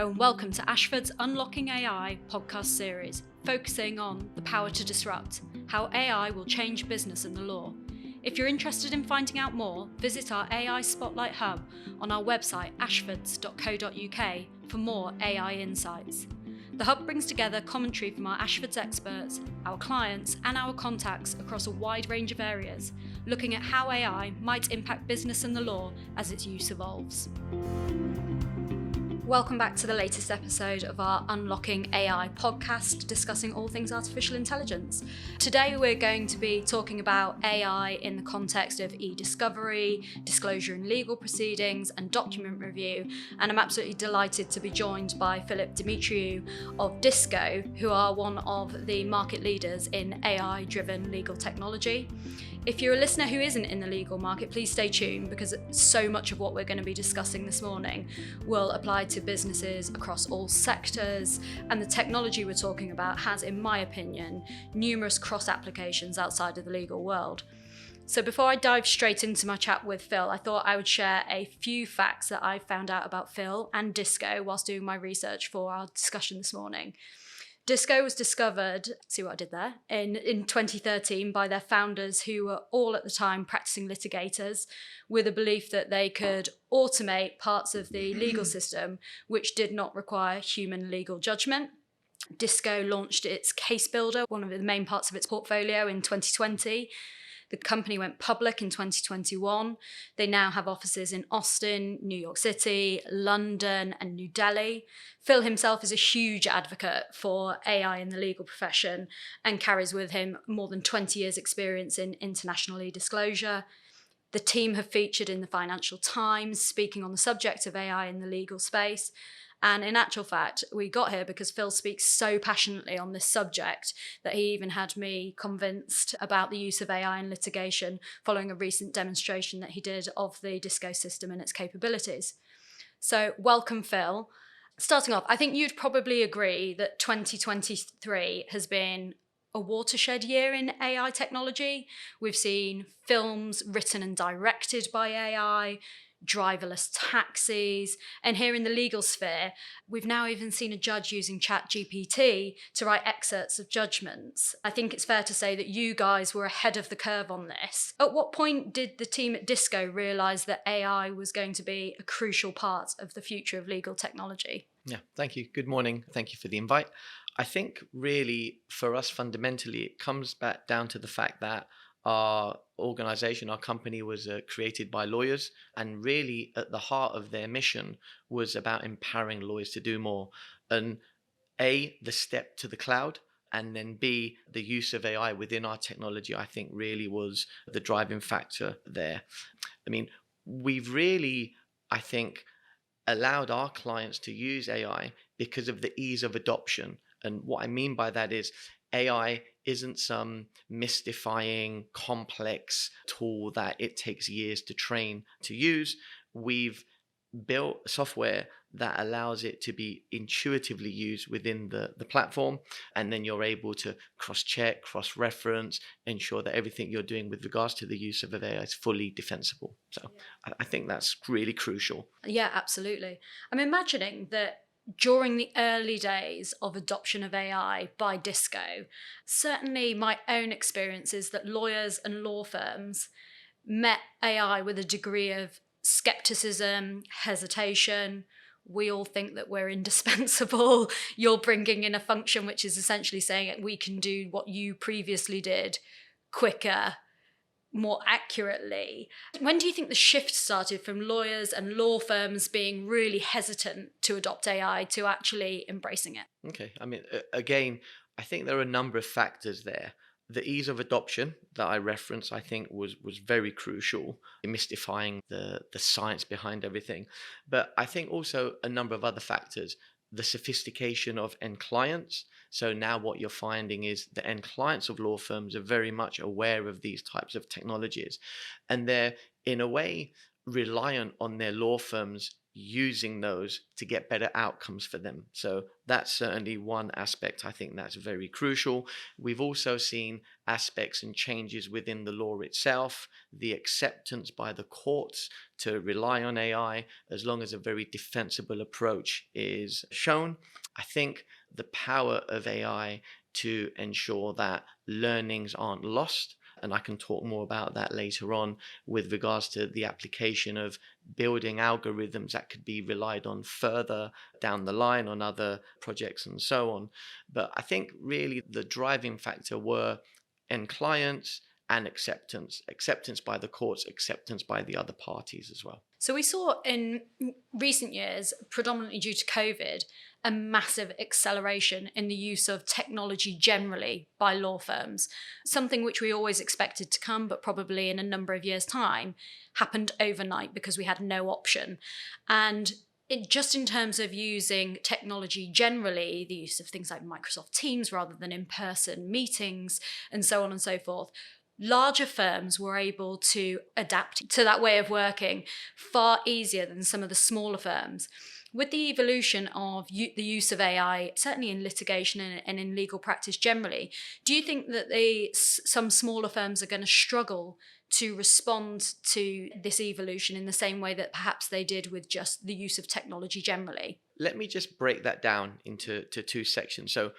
Hello and welcome to Ashfords Unlocking AI podcast series, focusing on the power to disrupt, how AI will change business and the law. If you're interested in finding out more, visit our AI Spotlight Hub on our website ashfords.co.uk for more AI insights. The Hub brings together commentary from our Ashfords experts, our clients and our contacts across a wide range of areas, looking at how AI might impact business and the law as its use evolves. Welcome back to the latest episode of our Unlocking AI podcast, discussing all things artificial intelligence. Today we're going to be talking about AI in the context of e-discovery, disclosure in legal proceedings and document review, and I'm absolutely delighted to be joined by Demetriou of Disco, who are one of the market leaders in AI-driven legal technology. If you're a listener who isn't in the legal market, please stay tuned, because so much of what we're going to be discussing this morning will apply to businesses across all sectors, and the technology we're talking about has, in my opinion, numerous cross applications outside of the legal world. So before I dive straight into my chat with Phil, I thought I would share a few facts that I found out about Phil and Disco whilst doing my research for our discussion this morning. Disco was discovered, see what I did there, in 2013 by their founders, who were all at the time practicing litigators, with a belief that they could automate parts of the legal system which did not require human legal judgment. Disco launched its Case Builder, one of the main parts of its portfolio, in 2020. The company went public in 2021. They now have offices in Austin, New York City, London, and New Delhi. Phil himself is a huge advocate for AI in the legal profession and carries with him more than 20 years' experience in international e-disclosure. The team have featured in the Financial Times, speaking on the subject of AI in the legal space. And in actual fact, we got here because Phil speaks so passionately on this subject that he even had me convinced about the use of AI in litigation following a recent demonstration that he did of the Disco system and its capabilities. So welcome, Phil. Starting off, I think you'd probably agree that 2023 has been a watershed year in AI technology. We've seen films written and directed by AI, driverless taxis, and here in the legal sphere, we've now even seen a judge using ChatGPT to write excerpts of judgments. I think it's fair to say that you guys were ahead of the curve on this. At what point did the team at Disco realise that AI was going to be a crucial part of the future of legal technology? Yeah, thank you. Good morning. Thank you for the invite. I think really for us fundamentally, it comes back down to the fact that our organization, our company was created by lawyers, and really at the heart of their mission was about empowering lawyers to do more. And A, the step to the cloud, and then B, the use of AI within our technology, I think really was the driving factor there. I mean, we've really, I think, allowed our clients to use AI because of the ease of adoption. And what I mean by that is AI isn't some mystifying, complex tool that it takes years to train to use. We've built software that allows it to be intuitively used within the platform, and then you're able to cross-check, cross-reference, ensure that everything you're doing with regards to the use of AI is fully defensible. So I think that's really crucial. Yeah, absolutely. I'm imagining that during the early days of adoption of AI by Disco, certainly my own experience is that lawyers and law firms met AI with a degree of skepticism, hesitation. We all think that we're indispensable. You're bringing in a function which is essentially saying that we can do what you previously did quicker, more accurately. When do you think the shift started from lawyers and law firms being really hesitant to adopt AI to actually embracing it? Okay, I mean, again, I think there are a number of factors there. The ease of adoption that I referenced, I think was very crucial in mystifying the science behind everything. But I think also a number of other factors. The sophistication of end clients. So now what you're finding is the end clients of law firms are very much aware of these types of technologies. And they're, in a way, reliant on their law firms using those to get better outcomes for them. So that's certainly one aspect I think that's very crucial. We've also seen aspects and changes within the law itself, the acceptance by the courts to rely on AI as long as a very defensible approach is shown. I think the power of AI to ensure that learnings aren't lost. And I can talk more about that later on with regards to the application of building algorithms that could be relied on further down the line on other projects and so on. But I think really the driving factor were end clients and acceptance by the courts, acceptance by the other parties as well. So we saw in recent years, predominantly due to COVID, a massive acceleration in the use of technology generally by law firms. Something which we always expected to come, but probably in a number of years' time, happened overnight because we had no option. And just in terms of using technology generally, the use of things like Microsoft Teams rather than in-person meetings and so on and so forth, larger firms were able to adapt to that way of working far easier than some of the smaller firms. With the evolution of the use of AI, certainly in litigation and in legal practice generally, do you think that some smaller firms are going to struggle to respond to this evolution in the same way that perhaps they did with just the use of technology generally? Let me just break that down into two sections. So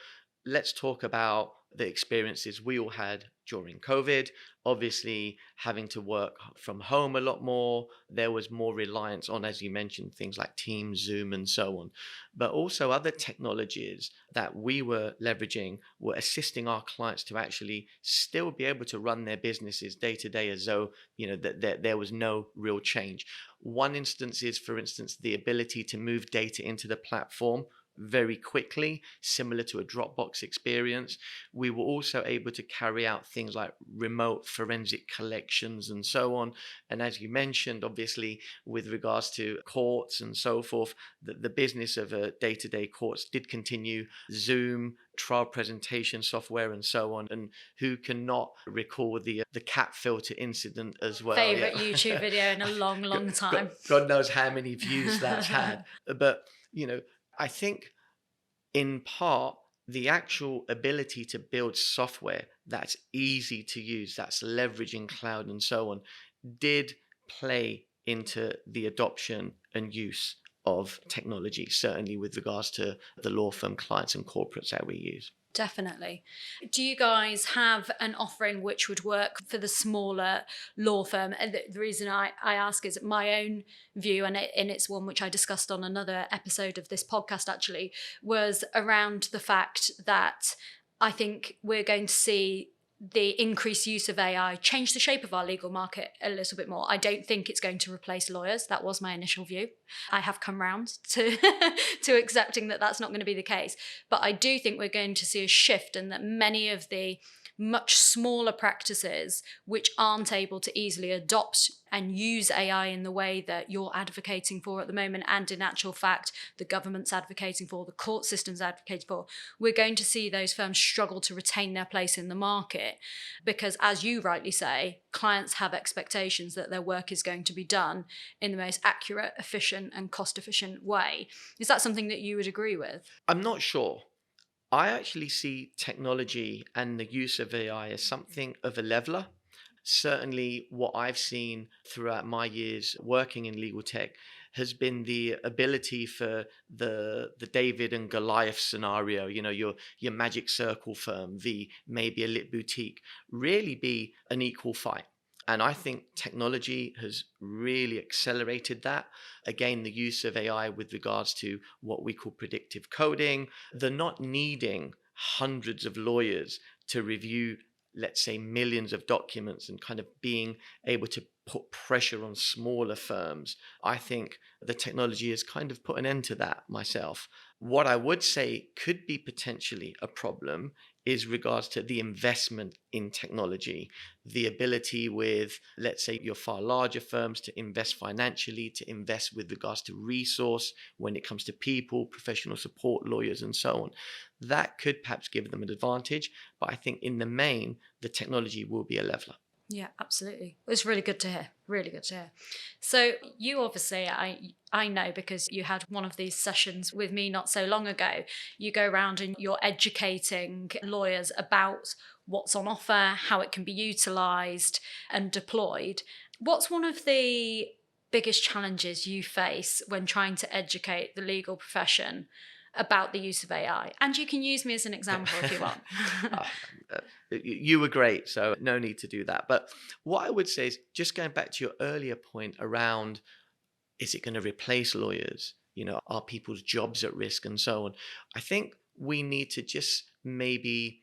let's talk about the experiences we all had during COVID. Obviously, having to work from home a lot more. There was more reliance on, as you mentioned, things like Teams, Zoom, and so on. But also other technologies that we were leveraging were assisting our clients to actually still be able to run their businesses day to day as though, that there was no real change. One instance is, for instance, the ability to move data into the platform very quickly, similar to a Dropbox experience. We were also able to carry out things like remote forensic collections and so on. And as you mentioned, obviously, with regards to courts and so forth, the business of day-to-day courts did continue. Zoom, trial presentation software and so on. And who cannot recall the cat filter incident as well? Favorite YouTube video in a long time. God knows how many views that's had. But, I think in part, the actual ability to build software that's easy to use, that's leveraging cloud and so on, did play into the adoption and use of technology, certainly with regards to the law firm clients and corporates that we use. Definitely. Do you guys have an offering which would work for the smaller law firm? And the reason I ask is my own view, and it's one which I discussed on another episode of this podcast actually, was around the fact that I think we're going to see the increased use of AI change the shape of our legal market a little bit more. I don't think it's going to replace lawyers. That was my initial view. I have come round to to accepting that that's not going to be the case. But I do think we're going to see a shift, and that many of the much smaller practices which aren't able to easily adopt and use AI in the way that you're advocating for at the moment, and in actual fact the government's advocating for, the court system's advocating for, we're going to see those firms struggle to retain their place in the market because, as you rightly say, clients have expectations that their work is going to be done in the most accurate, efficient and cost-efficient way. Is that something that you would agree with? I'm not sure. I actually see technology and the use of AI as something of a leveler. Certainly, what I've seen throughout my years working in legal tech has been the ability for the David and Goliath scenario, your magic circle firm, maybe a lit boutique, really be an equal fight. And I think technology has really accelerated that. Again, the use of AI with regards to what we call predictive coding, the not needing hundreds of lawyers to review, let's say, millions of documents and kind of being able to put pressure on smaller firms. I think the technology has kind of put an end to that myself. What I would say could be potentially a problem is regards to the investment in technology, the ability with, let's say, your far larger firms to invest financially, to invest with regards to resource when it comes to people, professional support, lawyers, and so on. That could perhaps give them an advantage, but I think in the main, the technology will be a leveler. Yeah, absolutely. It's really good to hear. Really good to hear. So you obviously, I know because you had one of these sessions with me not so long ago. You go around and you're educating lawyers about what's on offer, how it can be utilised and deployed. What's one of the biggest challenges you face when trying to educate the legal profession about the use of AI? And you can use me as an example if you want. Ah, you were great, so no need to do that. But what I would say is just going back to your earlier point around, is it going to replace lawyers? Are people's jobs at risk and so on? I think we need to just maybe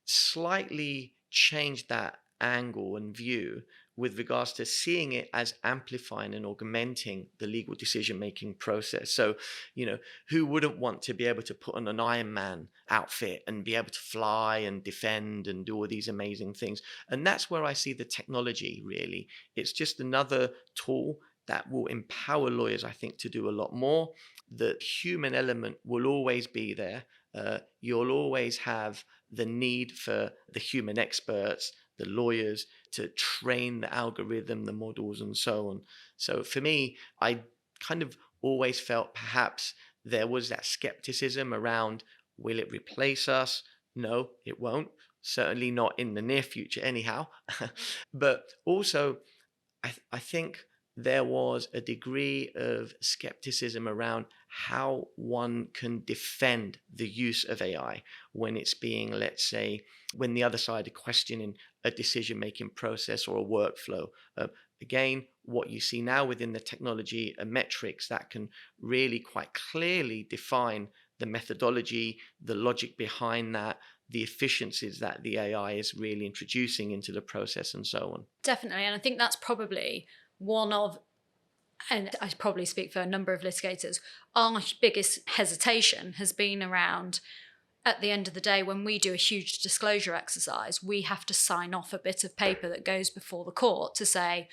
slightly change that angle and view with regards to seeing it as amplifying and augmenting the legal decision making process. So, who wouldn't want to be able to put on an Iron Man outfit and be able to fly and defend and do all these amazing things? And that's where I see the technology really. It's just another tool that will empower lawyers, I think, to do a lot more. The human element will always be there. You'll always have the need for the human experts, the lawyers, to train the algorithm, the models, and so on. So for me, I kind of always felt perhaps there was that skepticism around, will it replace us? No, it won't. Certainly not in the near future, anyhow. But also, I think there was a degree of skepticism around how one can defend the use of AI when it's being, let's say, when the other side are questioning a decision-making process or a workflow. Again, what you see now within the technology are metrics that can really quite clearly define the methodology, the logic behind that, the efficiencies that the AI is really introducing into the process and so on. Definitely. And I think that's probably one of, and I probably speak for a number of litigators, our biggest hesitation has been around, at the end of the day, when we do a huge disclosure exercise, we have to sign off a bit of paper that goes before the court to say,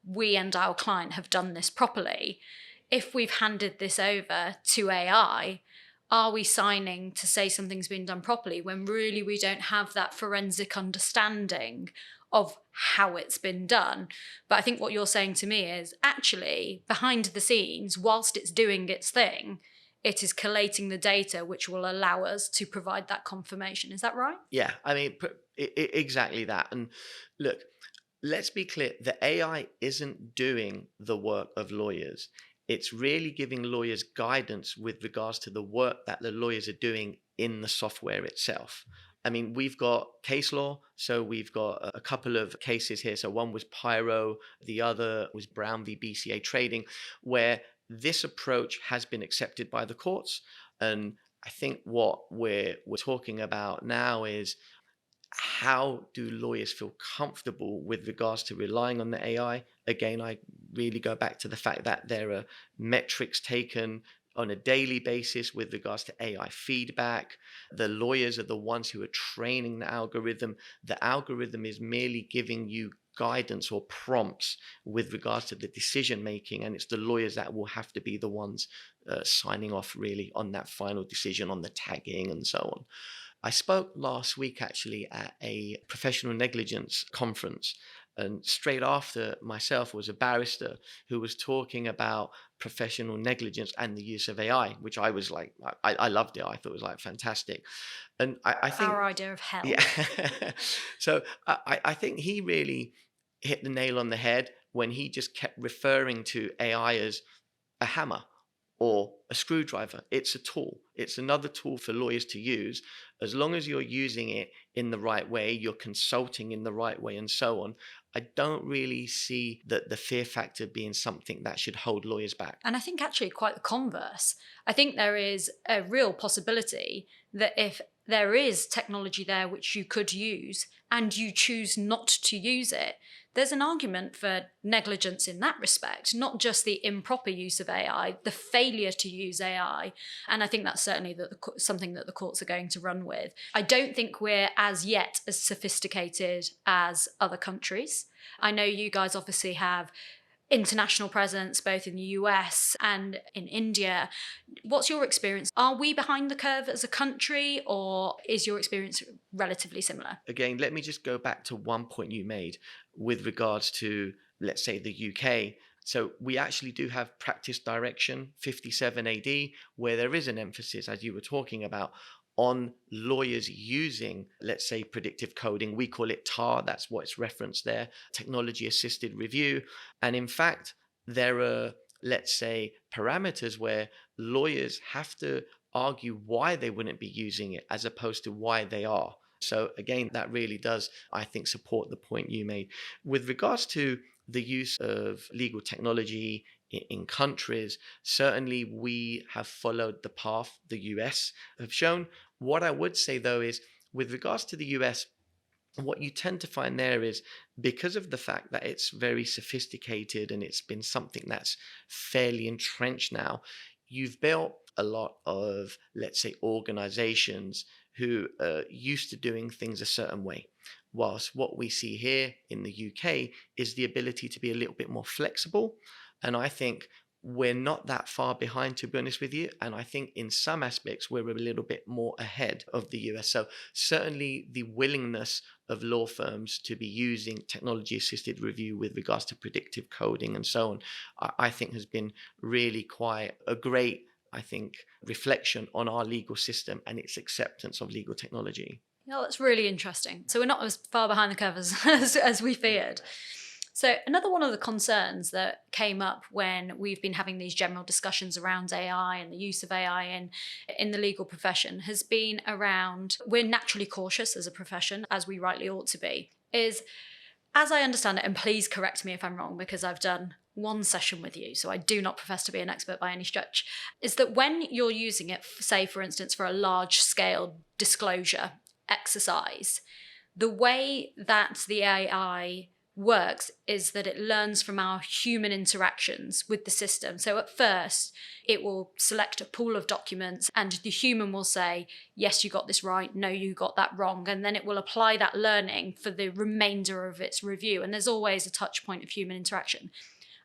we and our client have done this properly. If we've handed this over to AI, are we signing to say something's been done properly when really we don't have that forensic understanding of how it's been done? But I think what you're saying to me is actually behind the scenes, whilst it's doing its thing, it is collating the data which will allow us to provide that confirmation. Is that right? Yeah, I mean, exactly that. And look, let's be clear, the AI isn't doing the work of lawyers. It's really giving lawyers guidance with regards to the work that the lawyers are doing in the software itself. I mean, we've got case law, so we've got a couple of cases here. So one was Pyro, the other was Brown v. BCA Trading, where this approach has been accepted by the courts. And I think what we're talking about now is, how do lawyers feel comfortable with regards to relying on the AI? Again, I really go back to the fact that there are metrics taken on a daily basis with regards to AI feedback. The lawyers are the ones who are training the algorithm. The algorithm is merely giving you guidance or prompts with regards to the decision making, and it's the lawyers that will have to be the ones signing off really on that final decision on the tagging and so on. I spoke last week actually at a professional negligence conference, and straight after myself was a barrister who was talking about professional negligence and the use of AI, which I was like, I loved it. I thought it was like fantastic. And I think Our idea of hell. yeah. So I think he really hit the nail on the head when he just kept referring to AI as a hammer or a screwdriver. It's a tool. It's another tool for lawyers to use. As long as you're using it in the right way, you're consulting in the right way and so on, I don't really see that the fear factor being something that should hold lawyers back. And I think actually quite the converse. I think there is a real possibility that if there is technology there which you could use and you choose not to use it, there's an argument for negligence in that respect, not just the improper use of AI, the failure to use AI. And I think that's certainly something that the courts are going to run with. I don't think we're as yet as sophisticated as other countries. I know you guys obviously have international presence, both in the US and in India. What's your experience? Are we behind the curve as a country, or is your experience relatively similar? Again, let me just go back to one point you made with regards to, let's say, the UK. So we actually do have practice direction 57 AD, where there is an emphasis, as you were talking about, on lawyers using, let's say, predictive coding. We call it TAR, that's what's referenced there, technology assisted review. And in fact, there are, let's say, parameters where lawyers have to argue why they wouldn't be using it as opposed to why they are. So again, that really does, I think, support the point you made. With regards to the use of legal technology in countries, certainly we have followed the path the US have shown. What I would say, though, is with regards to the US, what you tend to find there is, because of the fact that it's very sophisticated and it's been something that's fairly entrenched now, you've built a lot of, let's say, organizations who are used to doing things a certain way. Whilst what we see here in the UK is the ability to be a little bit more flexible. And I think we're not that far behind, to be honest with you. And I think in some aspects, we're a little bit more ahead of the US. So certainly the willingness of law firms to be using technology assisted review with regards to predictive coding and so on, I think has been really quite a great, I think, reflection on our legal system and its acceptance of legal technology. No, that's really interesting. So we're not as far behind the curve as we feared. So another one of the concerns that came up when we've been having these general discussions around AI and the use of AI in the legal profession has been around, we're naturally cautious as a profession, as we rightly ought to be, is, as I understand it, and please correct me if I'm wrong because I've done one session with you, so I do not profess to be an expert by any stretch, is that when you're using it, say, for instance, for a large-scale disclosure exercise, the way that the AI works is that it learns from our human interactions with the system. So at first, it will select a pool of documents and the human will say, yes, you got this right, no, you got that wrong. And then it will apply that learning for the remainder of its review. And there's always a touch point of human interaction.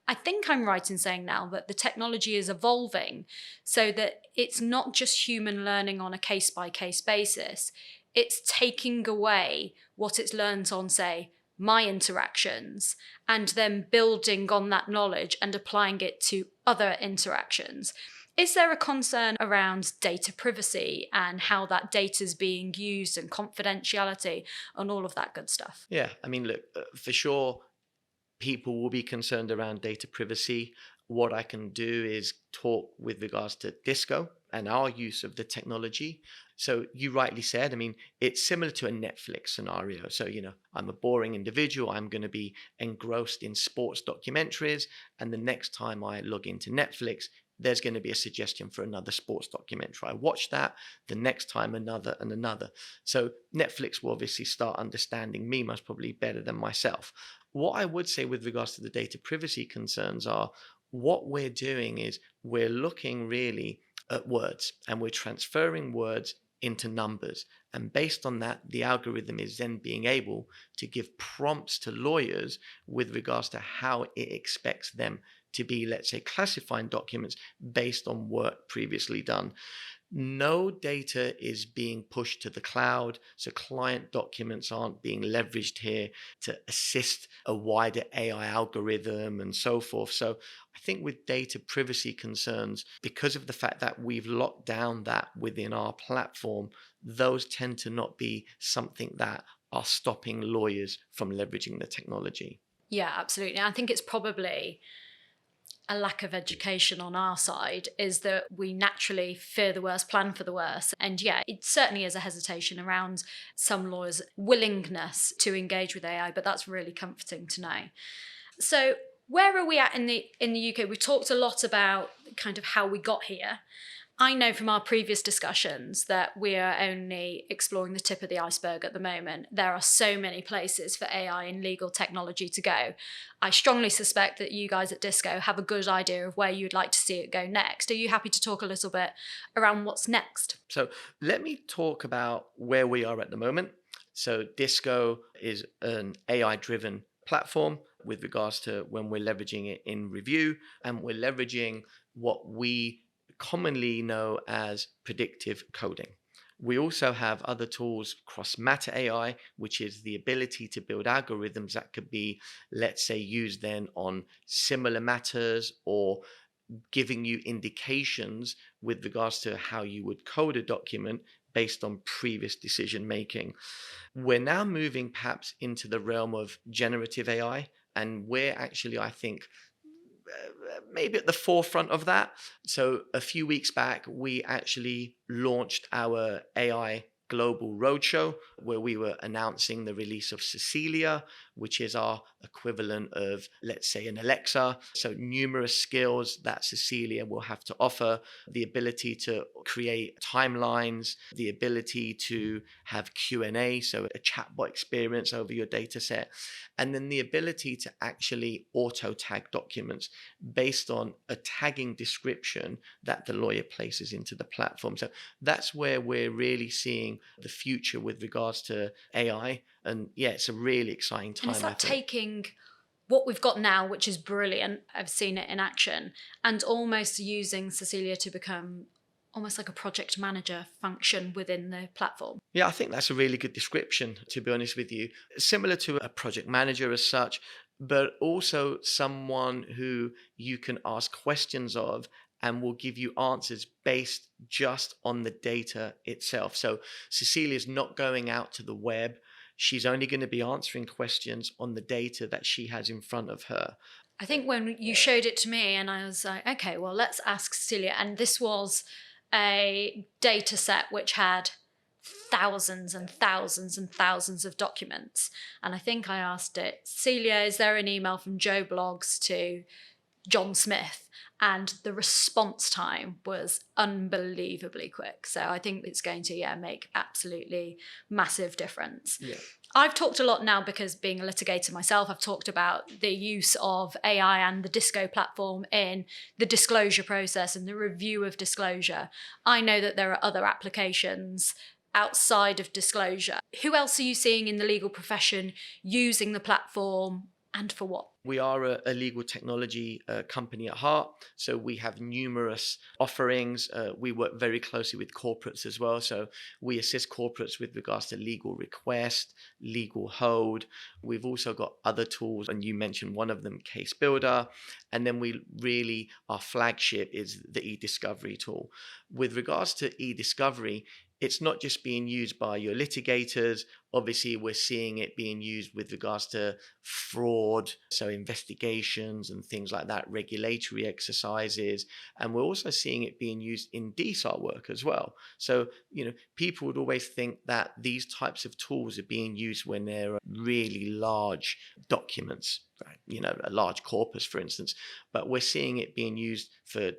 I think I'm right in saying now that the technology is evolving so that it's not just human learning on a case-by-case basis. It's taking away what it's learned on, say, my interactions, and then building on that knowledge and applying it to other interactions. Is there a concern around data privacy and how that data is being used and confidentiality and all of that good stuff? Yeah, I mean, look, for sure, people will be concerned around data privacy. What I can do is talk with regards to Disco and our use of the technology. So you rightly said, I mean, it's similar to a Netflix scenario. So, I'm a boring individual. I'm going to be engrossed in sports documentaries. And the next time I log into Netflix, there's going to be a suggestion for another sports documentary. I watch that, the next time another and another. So Netflix will obviously start understanding me most probably better than myself. What I would say with regards to the data privacy concerns are, what we're doing is we're looking really at words and we're transferring words into numbers. And based on that, the algorithm is then being able to give prompts to lawyers with regards to how it expects them to be, let's say, classifying documents based on work previously done. No data is being pushed to the cloud, so client documents aren't being leveraged here to assist a wider AI algorithm and so forth. So I think with data privacy concerns, because of the fact that we've locked down that within our platform, those tend to not be something that are stopping lawyers from leveraging the technology. Yeah, absolutely. I think it's probably a lack of education on our side, is that we naturally fear the worst, plan for the worst. And yeah, it certainly is a hesitation around some lawyers' willingness to engage with AI, but that's really comforting to know. So where are we at in the UK? We talked a lot about kind of how we got here. I know from our previous discussions that we are only exploring the tip of the iceberg at the moment. There are so many places for AI and legal technology to go. I strongly suspect that you guys at Disco have a good idea of where you'd like to see it go next. Are you happy to talk a little bit around what's next? So let me talk about where we are at the moment. So Disco is an AI-driven platform with regards to when we're leveraging it in review, and we're leveraging what we commonly know as predictive coding. We also have other tools across Matter AI, which is the ability to build algorithms that could be, let's say, used then on similar matters, or giving you indications with regards to how you would code a document based on previous decision making. We're now moving perhaps into the realm of generative AI, and we're actually, I think, maybe at the forefront of that. So a few weeks back, we actually launched our AI Global Roadshow, where we were announcing the release of Cecilia, which is our equivalent of, let's say, an Alexa. So numerous skills that Cecilia will have to offer: the ability to create timelines, the ability to have Q&A, so a chatbot experience over your data set, and then the ability to actually auto tag documents based on a tagging description that the lawyer places into the platform. So that's where we're really seeing the future with regards to AI. And yeah, it's a really exciting time. And is that taking what we've got now, which is brilliant, I've seen it in action, and almost using Cecilia to become almost like a project manager function within the platform? Yeah, I think that's a really good description, to be honest with you. Similar to a project manager as such, but also someone who you can ask questions of and will give you answers based just on the data itself. So Cecilia's not going out to the web. She's only going to be answering questions on the data that she has in front of her. I think when you showed it to me and I was like, okay, well, let's ask Cecilia. And this was a data set which had thousands and thousands and thousands of documents. And I think I asked it, Cecilia, is there an email from Joe Blogs to John Smith? And the response time was unbelievably quick. So I think it's going to, make absolutely massive difference. Yeah. I've talked a lot now, because being a litigator myself, I've talked about the use of AI and the Disco platform in the disclosure process and the review of disclosure. I know that there are other applications outside of disclosure. Who else are you seeing in the legal profession using the platform, and for what? We are a legal technology company at heart, so we have numerous offerings. We work very closely with corporates as well, so we assist corporates with regards to legal request, legal hold. We've also got other tools, and you mentioned one of them, Case Builder, and then our flagship is the e-discovery tool. With regards to e-discovery, it's not just being used by your litigators. Obviously, we're seeing it being used with regards to fraud, so investigations and things like that, regulatory exercises. And we're also seeing it being used in DSAR work as well. So, people would always think that these types of tools are being used when there are really large documents, right? A large corpus, for instance. But we're seeing it being used for,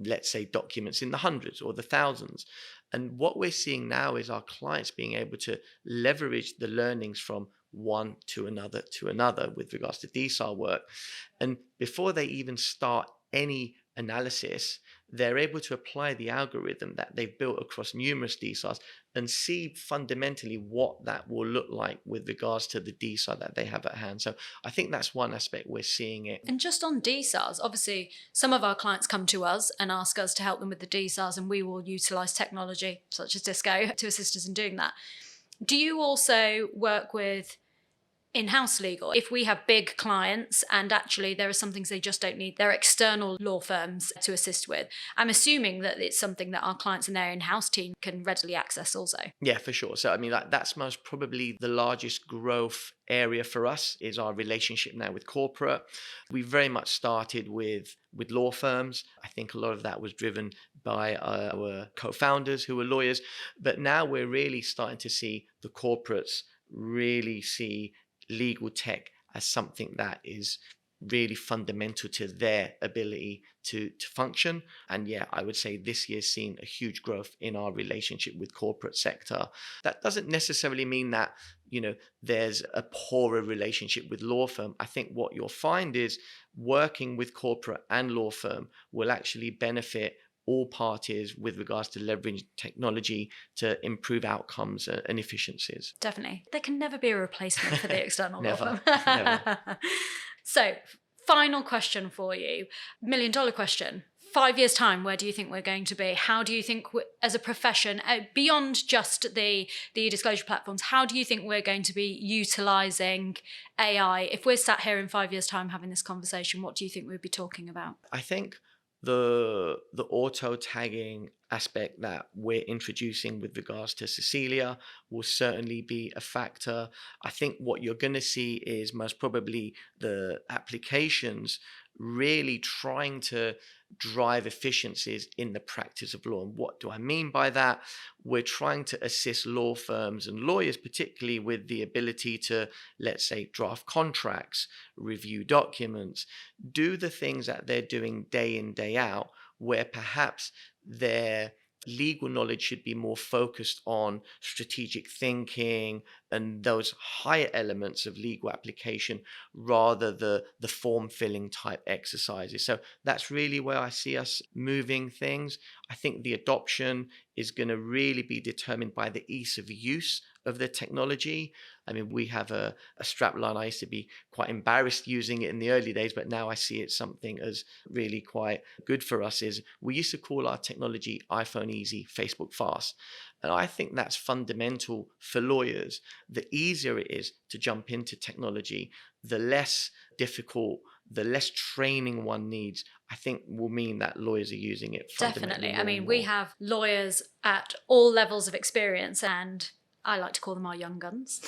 let's say, documents in the hundreds or the thousands. And what we're seeing now is our clients being able to leverage the learnings from one to another with regards to DSAR work. And before they even start any analysis, they're able to apply the algorithm that they've built across numerous DSARs and see fundamentally what that will look like with regards to the DSAR that they have at hand. So I think that's one aspect we're seeing it. And just on DSARs, obviously, some of our clients come to us and ask us to help them with the DSARs, and we will utilise technology such as Disco to assist us in doing that. Do you also work with in-house legal? If we have big clients and actually there are some things they just don't need, there are external law firms to assist with. I'm assuming that it's something that our clients and their in-house team can readily access also. Yeah, for sure. So that's most probably the largest growth area for us, is our relationship now with corporate. We very much started with law firms. I think a lot of that was driven by our co-founders who were lawyers, but now we're really starting to see the corporates really see legal tech as something that is really fundamental to their ability to function. And yeah, I would say this year's seen a huge growth in our relationship with corporate sector. That doesn't necessarily mean that, there's a poorer relationship with law firm. I think what you'll find is working with corporate and law firm will actually benefit all parties with regards to leveraging technology to improve outcomes and efficiencies. Definitely. There can never be a replacement for the external law Never, firm. never. So, final question for you, $1 million question. 5 years' time, where do you think we're going to be? How do you think, as a profession, beyond just the e-disclosure platforms, how do you think we're going to be utilising AI? If we're sat here in 5 years' time having this conversation, what do you think we'd be talking about? I think the auto tagging aspect that we're introducing with regards to Cecilia will certainly be a factor. I think what you're going to see is most probably the applications really trying to drive efficiencies in the practice of law. And what do I mean by that? We're trying to assist law firms and lawyers, particularly with the ability to, let's say, draft contracts, review documents, do the things that they're doing day in, day out, where perhaps their legal knowledge should be more focused on strategic thinking and those higher elements of legal application rather the form filling type exercises. So that's really where I see us moving things. I think the adoption is going to really be determined by the ease of use of the technology. I mean, we have a strapline. I used to be quite embarrassed using it in the early days, but now I see it something as really quite good for us. Is we used to call our technology iPhone easy, Facebook fast. And I think that's fundamental for lawyers. The easier it is to jump into technology, the less difficult, the less training one needs, I think will mean that lawyers are using it fundamentally. Definitely. I mean, we have lawyers at all levels of experience, and I like to call them our young guns.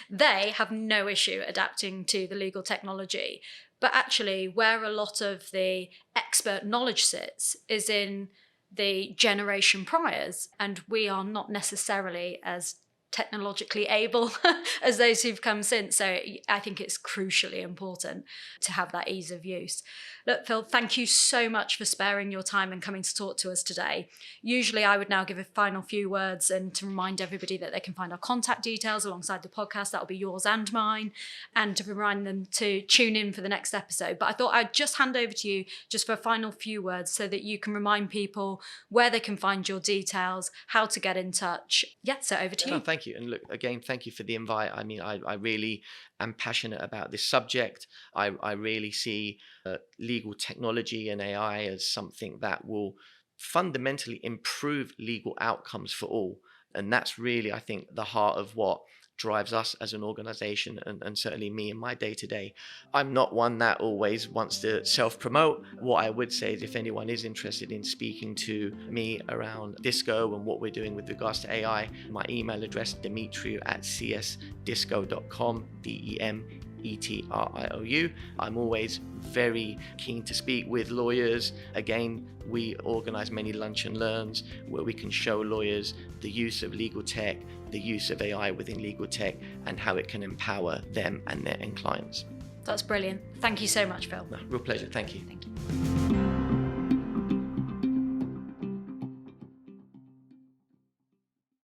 They have no issue adapting to the legal technology. But actually, where a lot of the expert knowledge sits is in the generation priors, and we are not necessarily as technologically able as those who've come since. So I think it's crucially important to have that ease of use. Look, Phil, thank you so much for sparing your time and coming to talk to us today. Usually I would now give a final few words and to remind everybody that they can find our contact details alongside the podcast. That will be yours and mine, and to remind them to tune in for the next episode. But I thought I'd just hand over to you just for a final few words so that you can remind people where they can find your details, how to get in touch. Yeah, so over to you. No, thank you. And look, again, thank you for the invite. I mean, I really am passionate about this subject. I really see legal technology and AI as something that will fundamentally improve legal outcomes for all. And that's really, I think, the heart of what drives us as an organization, and certainly me in my day-to-day. I'm not one that always wants to self-promote. What I would say is if anyone is interested in speaking to me around Disco and what we're doing with regards to AI, my email address, Demetriou@csdisco.com, DEMETRIOU. I'm always very keen to speak with lawyers. Again, we organize many lunch and learns where we can show lawyers the use of legal tech, the use of AI within legal tech, and how it can empower them and their end clients. That's brilliant. Thank you so much, Phil. No, real pleasure. Thank you. Thank you.